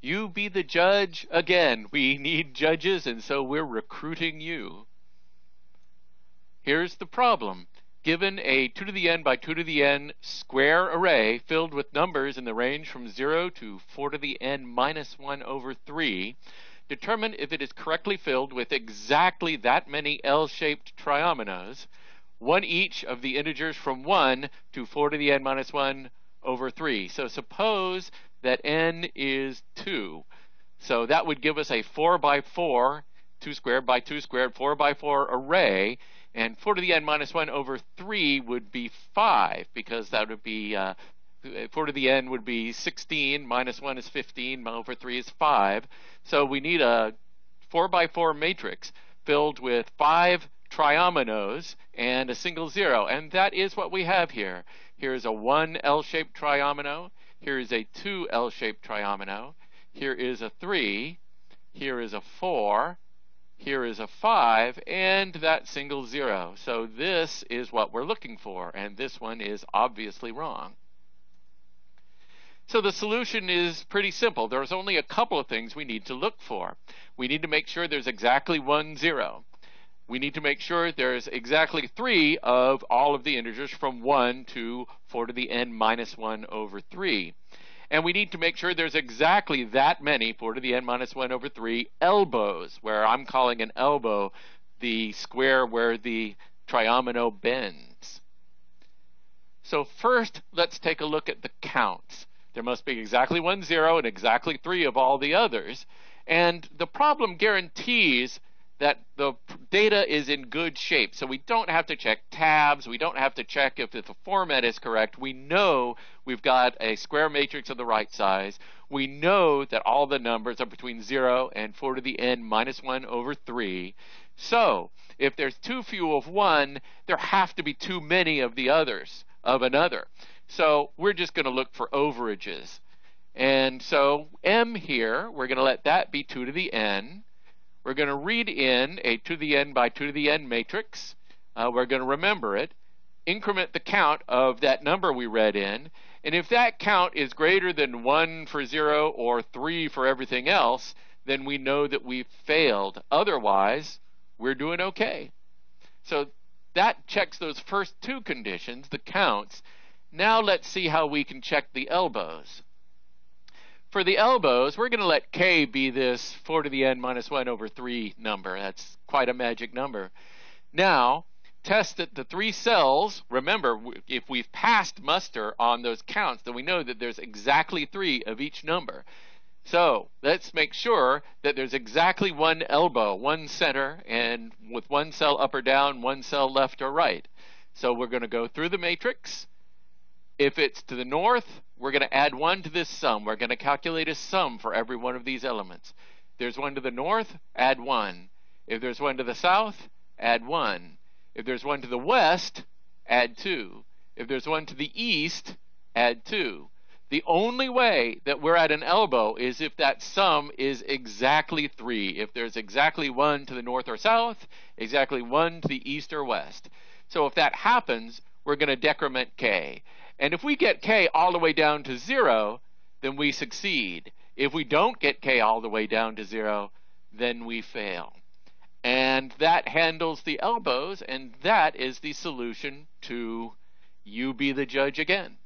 You be the judge again. We need judges, and so we're recruiting you. Here's the problem. Given a 2 to the n by 2 to the n square array filled with numbers in the range from 0 to 4 to the n minus 1 over 3, determine if it is correctly filled with exactly that many L-shaped triominoes, one each of the integers from 1 to 4 to the n minus 1 over 3. So suppose that n is 2. So that would give us a 4 by 4, 2 squared by 2 squared, 4 by 4 array. And 4 to the n minus 1 over 3 would be 5, because that would be 4 to the n would be 16, minus 1 is 15, over 3 is 5. So we need a 4 by 4 matrix filled with 5 triominoes and a single 0. And that is what we have here. Here's a 1 L-shaped triomino. Here is a 2 L-shaped triomino. Here is a 3. Here is a 4. Here is a 5, and that single 0. So this is what we're looking for, and this one is obviously wrong. So the solution is pretty simple. There's only a couple of things we need to look for. We need to make sure there's exactly 1 0. We need to make sure there's exactly 3 of all of the integers from 1 to 4 to the n minus 1 over 3. And we need to make sure there's exactly that many 4 to the n minus 1 over 3 elbows, where I'm calling an elbow the square where the triomino bends. So first, let's take a look at the counts. There must be exactly 1 0 and exactly 3 of all the others. And the problem guarantees that the data is in good shape. So we don't have to check tabs. We don't have to check if the format is correct. We know we've got a square matrix of the right size. We know that all the numbers are between 0 and 4 to the n minus 1 over 3. So if there's too few of one, there have to be too many of the others, of another. So we're just going to look for overages. And so m here, we're going to let that be 2 to the n. We're going to read in a 2 to the n by 2 to the n matrix. We're going to remember it, increment the count of that number we read in, and if that count is greater than 1 for 0 or 3 for everything else, then we know that we've failed. Otherwise, we're doing okay. So that checks those first two conditions, the counts. Now let's see how we can check the elbows. For the elbows, we're going to let k be this 4 to the n minus 1 over 3 number. That's quite a magic number. Now, test that the 3 cells, remember, if we've passed muster on those counts, then we know that there's exactly 3 of each number. So let's make sure that there's exactly 1 elbow, 1 center, and with 1 cell up or down, 1 cell left or right. So we're going to go through the matrix. If it's to the north, we're going to add 1 to this sum. We're going to calculate a sum for every one of these elements. If there's 1 to the north, add 1. If there's 1 to the south, add 1. If there's 1 to the west, add 2. If there's 1 to the east, add 2. The only way that we're at an elbow is if that sum is exactly 3. If there's exactly 1 to the north or south, exactly 1 to the east or west. So if that happens, we're going to decrement k. And if we get k all the way down to 0, then we succeed. If we don't get k all the way down to 0, then we fail. And that handles the elbows, and that is the solution to You Be the Judge Again.